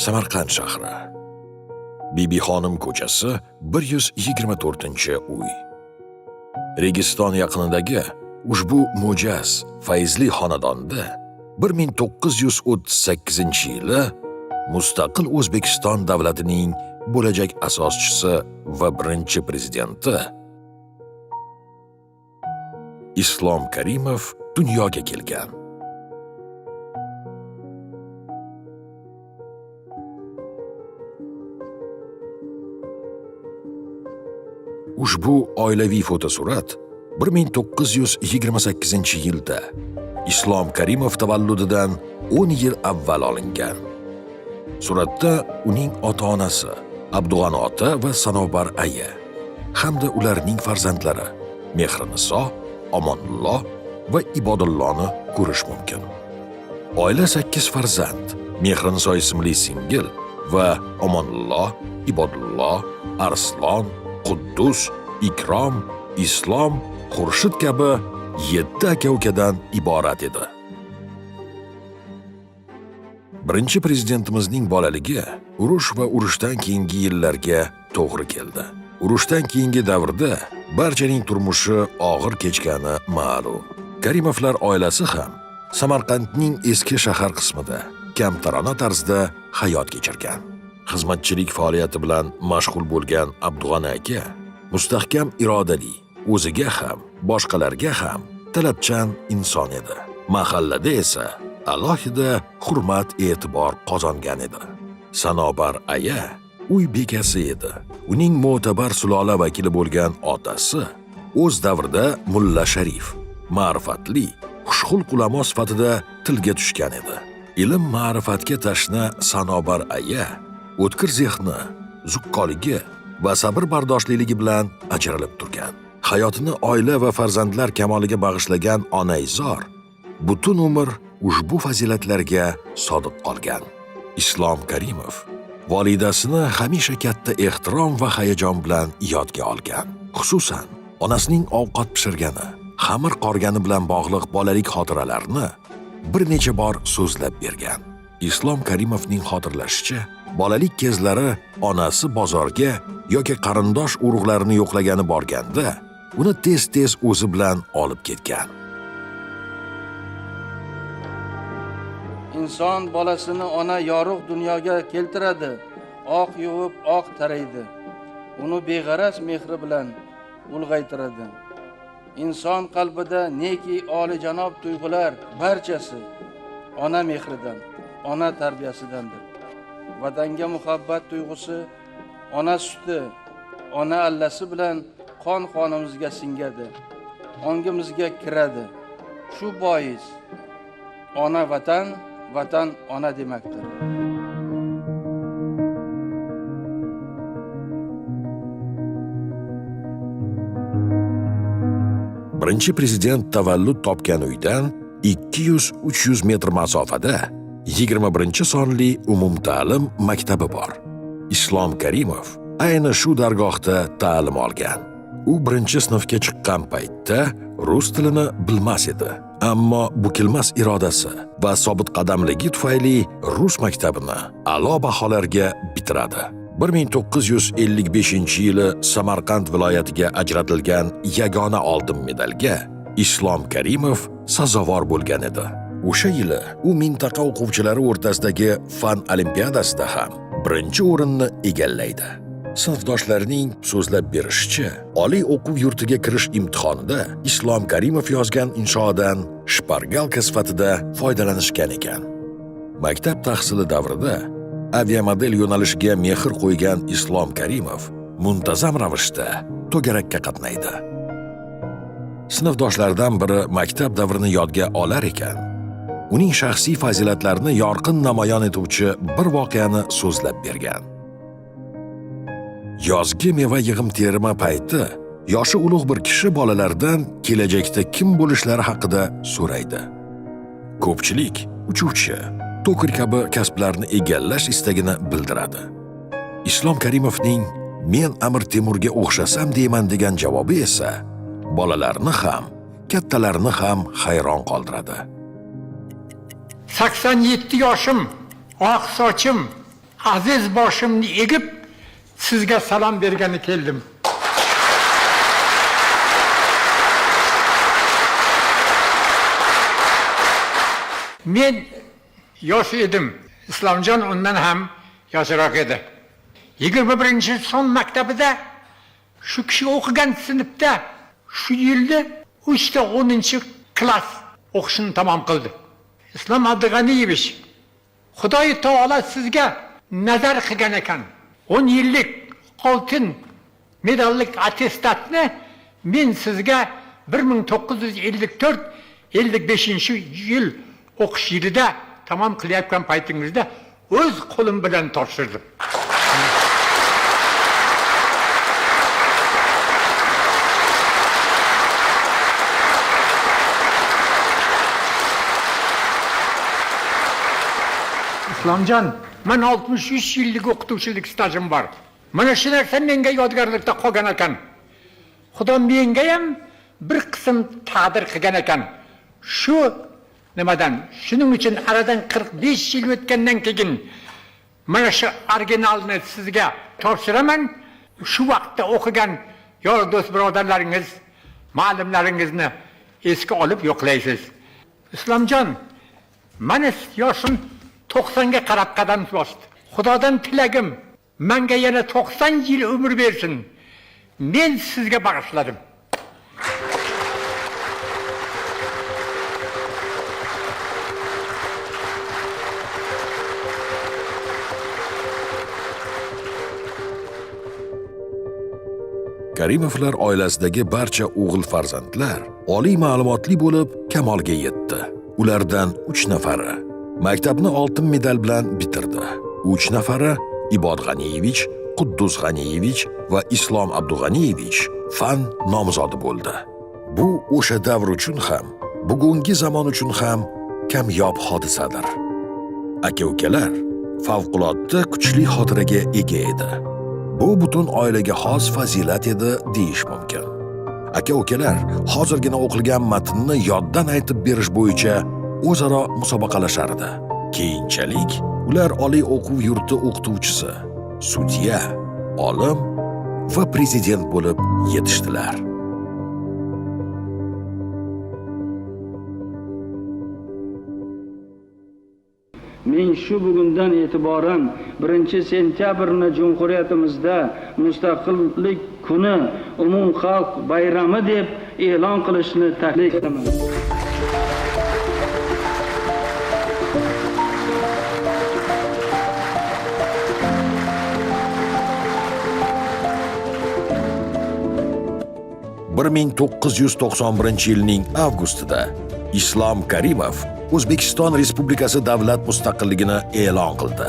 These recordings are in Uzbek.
Samarqand shahri. Bibixonim ko'chasi 124-uy. Registon yaqinidagi ushbu mo'jaz, fayzli xonadonda 1938-yili mustaqil O'zbekiston davlatining bo'lajak asoschisi va birinchi prezidenti Islom Karimov dunyoga kelgan. Ushbu oilaviy fotosurat 1928-yilda Islom Karimov tavalludidan 10 yil avval olingan. Suratda uning ota-onasi Abdug'an ota va Sanobar aya hamda ularning farzandlari Mehriniso, Omonullo va Ibodullohni ko'rish mumkin. Oila 8 farzand, Mehriniso ismli singil va Omonullo, Ibodullo, Arslon, Quddus, Ikrom, Islom, Xurshid kabi 7 aka-ukadan iborat edi. Birinchi prezidentimizning bolaligi urush va urushdan keyingi yillarga to'g'ri keldi. Urushdan keyingi davrda barchaning turmushi og'ir kechgani ma'lum. Karimovlar oilasi ham Samarqandning eski shahar qismida kamtarona tarzda hayot kechirgan. Xizmatchilik faoliyati bilan mashg'ul bo'lgan Abdug'an aka mustahkam irodali, o'ziga ham, boshqalarga ham talabchan inson edi. Mahallada esa alohida hurmat e'tibor qozongan edi. Sanobar aya uy bekasi edi. Uning mo'tabar sulola vakili bo'lgan otasi o'z davrida Mulla Sharif, ma'rifatli, xushxulq ulamo sifatida tilga tushgan edi. Ilm ma'rifatga tashna Sanobar aya o'tkir zehni, zuqqoligi va sabr bardoshliligi bilan ajralib turgan. Hayotini oila va farzandlar kamoliga bag'ishlagan onaizor butun umr ushbu fazilatlarga sodiq qolgan. Islom Karimov volidasini hamisha katta ehtirom va hayajon bilan yodga olgan. Xususan, onasining ovqat pishirgani, xamir qorgani bilan bog'liq bolalik xotiralarini bir necha bor so'zlab bergan. Islom Karimovning xotirlashicha, bolalik kezlari onasi bozorga yoki qarindosh urug'larini yo'qlagani borganda, uni tez-tez o'zi bilan olib ketgan. Inson bolasini ona yorug' dunyoga keltiradi, oq yuvib, oq taraydi. Uni beg'araz mehri bilan ulg'aytiradi. Inson qalbida neki olijanob tuyg'ular barchasi ona mehridan, ona tarbiyasidandir. Vatanga muhabbat tuyg'usi ona suti, ona allasi bilan qon-qonimizga singadi, ongimizga kiradi. Shu bois ona vatan, vatan ona demakdir. Birinchi prezident tavallud topgan uydan 200-300 metr masofada 21-sonli umumta'lim maktabi bor. Islom Karimov ayni shu dargohda ta'lim olgan. U birinchi sinfga chiqqan paytda rus tilini bilmas edi. Ammo bukilmas irodasi va sobit qadamligi tufayli rus maktabini a'lo baholarga bitiradi. 1955-yili Samarqand viloyatiga ajratilgan yagona oltin medalga Islom Karimov sazovor bo'lgan edi. O'sha yili u mintaqa o'quvchilari o'rtasidagi fan olimpiadasida ham birinchi o'rinni egallaydi. Sinfdoshlarining so'zlab berishicha, oliy o'quv yurtiga kirish imtihonida Islom Karimov yozgan inshodan shpargalka sifatida foydalanishgan ekan. Maktab tahsili davrida aviamodel yo'nalishiga mehr qo'ygan Islom Karimov muntazam ravishda to'garakka qatnaydi. Sinfdoshlaridan biri maktab davrini yodga olar ekan, uning shaxsiy fazilatlarini yorqin namoyon etuvchi bir voqeani so'zlab bergan. Yozgi meva yig'im terima payti yoshi ulug' bir kishi bolalardan kelajakda kim bo'lishlari haqida so'raydi. Ko'pchilik uchuvchi, to'kir kabi kasblarni egallash istagini bildiradi. Islom Karimovning "Men Amir Temurga o'xshasam deyman" degan javobi esa bolalarni ham, kattalarni ham hayron qoldiradi. 87 yoshim, oq sochim, aziz boshimni egib sizga salom bergani keldim. Men yosh edim. Islomjon undan ham yoshroq edi. 21-son maktabida shu kishi o'qigan sinfda shu yilda 3 ta 10-klass o'qishini tamom qildi. Islom Abdug'aniyevich, Xudoy taolo sizga nazar qilgan ekan. 10 yillik oltin medallik attestatni men sizga 1954-55-yil o'qish yilida tamom qilayotgan paytingizda o'z qo'lim bilan topshirdim. Islomjon, men 63 yillik o'qituvchilik stajim bor. Mana shu narsa menga yodgorlikda qolgan ekan. Xudo menga ham bir qism taqdir qilgan ekan. Shu nimadan? Shuning uchun aradan 45 yil o'tgandan keyin mana shu originalni sizga topshiraman. Shu vaqtda o'qigan yor do'st birodarlaringiz, ma'lumlaringizni esga olib yo'qlaysiz. Islomjon, mana yoshim 90 ga qarab qadam bosdi. Xudodan tilagim, menga yana 90 yil umr bersin. Men sizga bag'ishladim. Karimovlar oilasidagi barcha o'g'il farzandlar oliy ma'lumotli bo'lib kamolga yetdi. Ulardan 3 nafari maktabni oltin medal bilan bitirdi. 3 nafari Ibod G'aniyevich, Quddus G'aniyevich va Islom Abdug'aniyevich fan nomzodi bo'ldi. Bu o'sha davr uchun ham, bugungi zamon uchun ham kamyob hodisadir. Aka-ukalar favqulodda kuchli xotiraga ega edi. Bu butun oilaga xos fazilat edi deyish mumkin. Aka-ukalar hozirgina o'qilgan matnni yoddan aytib berish bo'yicha o'zaro musobaqalashardi. Keyinchalik ular oliy o'quv yurti o'qituvchisi, sudya, olim va prezident bo'lib yetishdilar. Men shu bugundan e'tiboran 1-sentyabrni Jumhuriyatimizda Mustaqillik kuni umumxalq bayrami deb e'lon qilishni taklif etaman. ...1991-yilning avgustida Islom Karimov O'zbekiston Respublikasi davlat mustaqilligini e'lon qildi.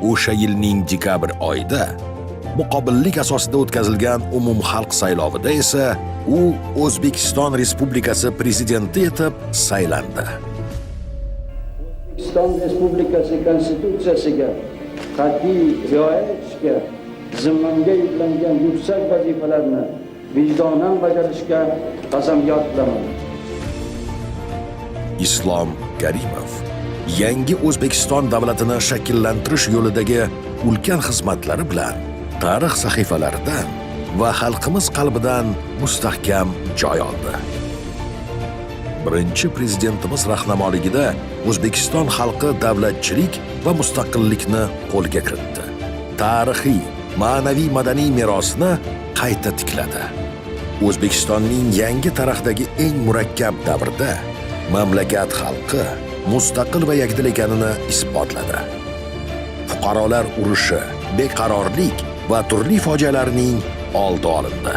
O'sha yilning dekabr oyida muqobillik asosida o'tkazilgan umumxalq saylovida esa u O'zbekiston Respublikasi prezidenti etib saylandi. O'zbekiston Respublikasi konstitutsiyasiga qat'iy rioya etishga, zimmamga yuklangan yuksak vazifalarni vijdonan bajarishga qasamyod qilaman. Islom Karimov yangi O'zbekiston davlatini shakllantirish yo'lidagi ulkan xizmatlari bilan tarix sahifalaridan va xalqimiz qalbidan mustahkam joy oldi. Birinchi prezidentimiz rahnamoligida O'zbekiston xalqi davlatchilik va mustaqillikni qo'lga kiritdi. Tarixiy, ma'naviy madaniy merosni qayta tikladi. O'zbekistonning yangi tarixdagi eng murakkab davrida mamlakat xalqi mustaqil va yakdil ekanini isbotladi. Fuqarolar urushi, beqarorlik va turli fojialarning oldi olindi.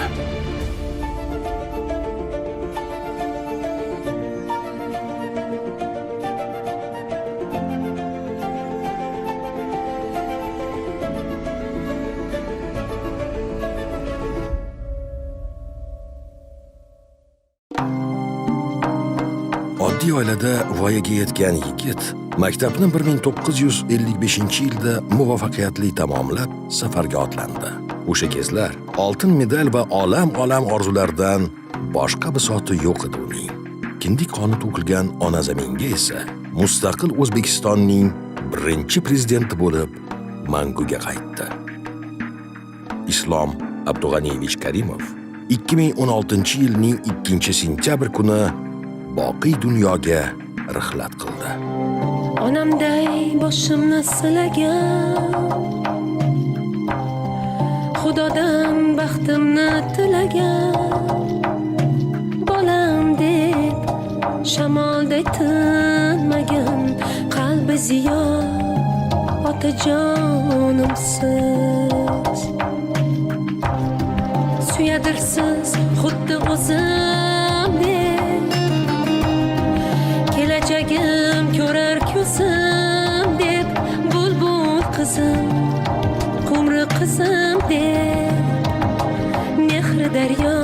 Oddiy oilada voyaga yetgan yigit maktabni 1955-yilda muvaffaqiyatli tamomlab safarga otlandi. O'sha kezlar oltin medal va olam orzularidan boshqa bisoti yo'q edi uning. Kindik qoni to'kilgan ona zaminga esa mustaqil O'zbekistonning birinchi prezidenti bo'lib manguga qaytdi. Islom Abdug'aniyevich Karimov 2016-yilning 2-sentyabr kuni boqiy dunyoga rihlat qildi. Onamday boshimni silagan, Xudodan baxtimni tilagan, bolam deb shamolday tinmagan, qalbi ziyo otajonimsiz. Suyadirsiz xuddi o'zimdek, kelajagim ko'rar ko'zim deb, bulbul qizim, qumri qizim deb, mehri daryo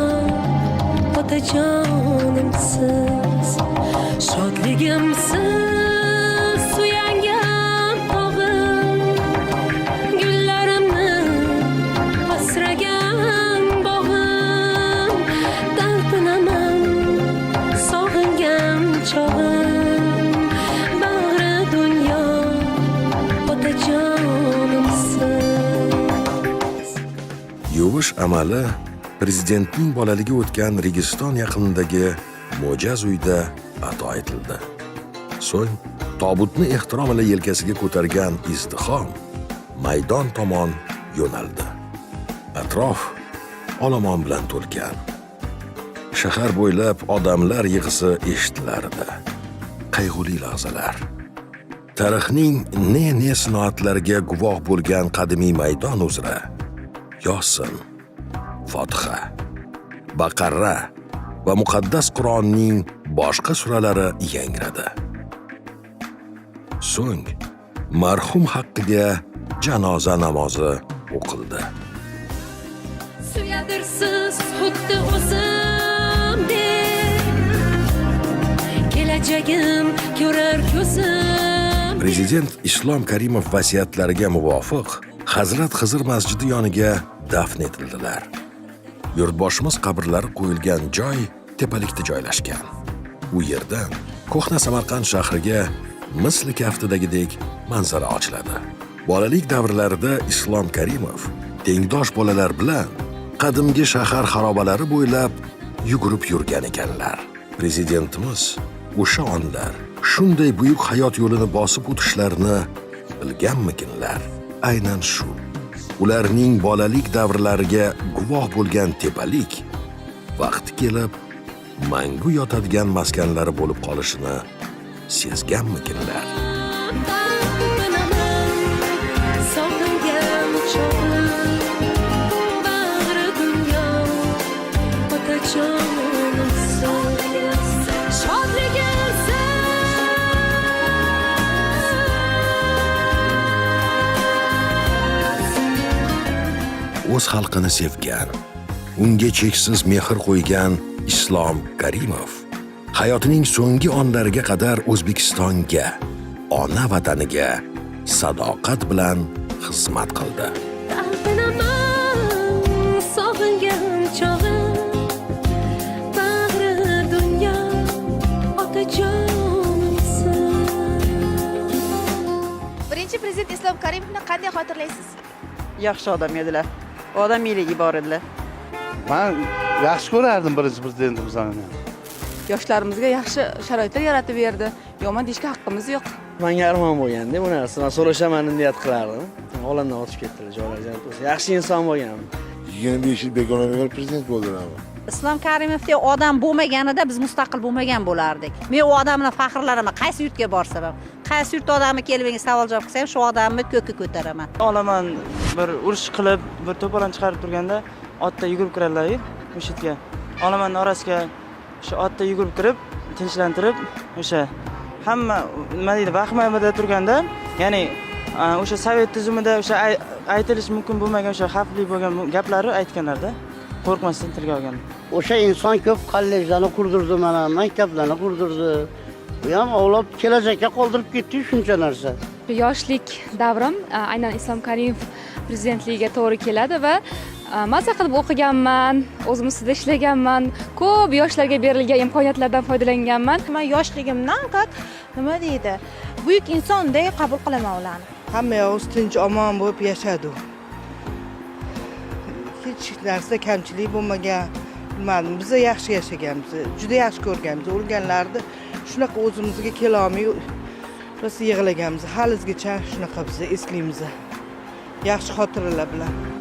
otajonimsiz. Shodligimsiz suyangan tog'im, gullarimni asragan bog'im, talpinaman sog'ingan chog'im, bag'ri dunyo otajonimsiz. Yuvish amali prezidentning bolaligi o'tgan Registon yaqinidagi mo'jaz uyda ato etildi. So'ng tobutni ehtirom ila yelkasiga ko'targan izdihom maydon tomon yo'naldi. Atrof olomon bilan to'lgan. Shahar bo'ylab odamlar yig'isi eshitilardi. Qayg'uli lahzalar. Tarixning ne sinoatlariga guvoh bo'lgan qadimiy maydon uzra Yosin, Fotiha, Baqara va muqaddas Qur'onning boshqa suralari yangradi. So'ng marhum haqqiga janoza namozi o'qildi. Suyadirsiz xuddi o'zimdek, kelajagim ko'rar ko'zim. Prezident Islom Karimov vasiyatlariga muvofiq Hazrat Xizr masjidi yoniga dafn etildilar. Yurtboshimiz qabrlari qo'yilgan joy tepalikda joylashgan. U yerdan Ko'hna Samarqand shahriga misli kaftidagidek manzara ochiladi. Bolalik davrlarida Islom Karimov tengdosh bolalar bilan qadimgi shahar xarobalari bo'ylab yugurib yurgan ekanlar. Prezidentimiz o'sha onlar shunday buyuk hayot yo'lini bosib o'tishlarini bilganmikinlar? Aynan shu. Ularning bolalik davrlariga guvoh bo'lgan tepalik vaqti kelib mangu yotadigan maskanlari bo'lib qolishini sezganmikinlar? Sog'ingan chog'im, bag'ri dunyo otajonimsiz. Shodligimsiz o'z xalqini sevgan, unga cheksiz mehr qo'ygan Islom Karimov hayotining so'nggi onlariga qadar O'zbekistonga, ona vataniga sadoqat bilan xizmat qildi. talpinaman sog'ingan chog'im, bag'ri dunyo otajonimsiz. Birinchi prezident Islom Karimovni qanday xotirlaysiz? Yaxshi odam edilar. Odamiyligi bor edilar. Men yaxshi ko'rardim birinchi prezidentimizni. Yoshlarimizga yaxshi sharoitlar yaratib berdi. Yomon deyishga haqqimiz yo'q. Menga armon bo'lganda bu narsani so'rashaman deb niyat qilardim. Olamdan o'tib ketdilar joylarga. Yaxshi inson bo'lgan. 25 yil begonaga prezident bo'ldilar. Islom Karimovdek odam bo'lmaganida biz mustaqil bo'lmagan bo'lardik. Men u odamni faxrlanaman. Qaysi yurtga borsam ham, qaysi yurt odami kelib menga savol javob qilsa ham shu odamni ko'kka ko'taraman. Olaman bir urush qilib, bir to'polon chiqarib turganda otda yugurib kiradilar-ku o'sha yerga. Olamanning orasiga o'sha otda yugurib kirib, tinchlantirib, o'sha hamma nima deydi, vahimada turganda, ya'ni o'sha sovet tuzumida o'sha aytilish mumkin bo'lmagan o'sha xavfli bo'lgan gaplarni aytganlarda, qo'rqmasdan tilga olgan. O'sha inson ko'p kollejlarni qurdirdi, mana maktablarni qurdirdi. Bu ham avlod kelajakka qoldirib ketdi shuncha narsa. Yoshlik davrim aynan Islom Karimov prezidentligiga to'g'ri keladi va Maza qilib o'qiganman, o'zim ustida ishlaganman, ko'p yoshlarga berilgan imkoniyatlardan foydalanganman. Men yoshligimdan nima deydi? Buyuk insonday qabul qilaman ularni. Hamma yoq tinch omon bo'lib yashadi. Hech narsa kamchilik bo'lmagan. Bilmadim, biz yaxshi yashaganmiz, juda yaxshi ko'rganmiz. O'lganlarni shunaqa o'zimizga kela olmay rosa yig'laganmiz. Halizgacha shunaqa biz eslaymiz. Yaxshi xotiralar bilan.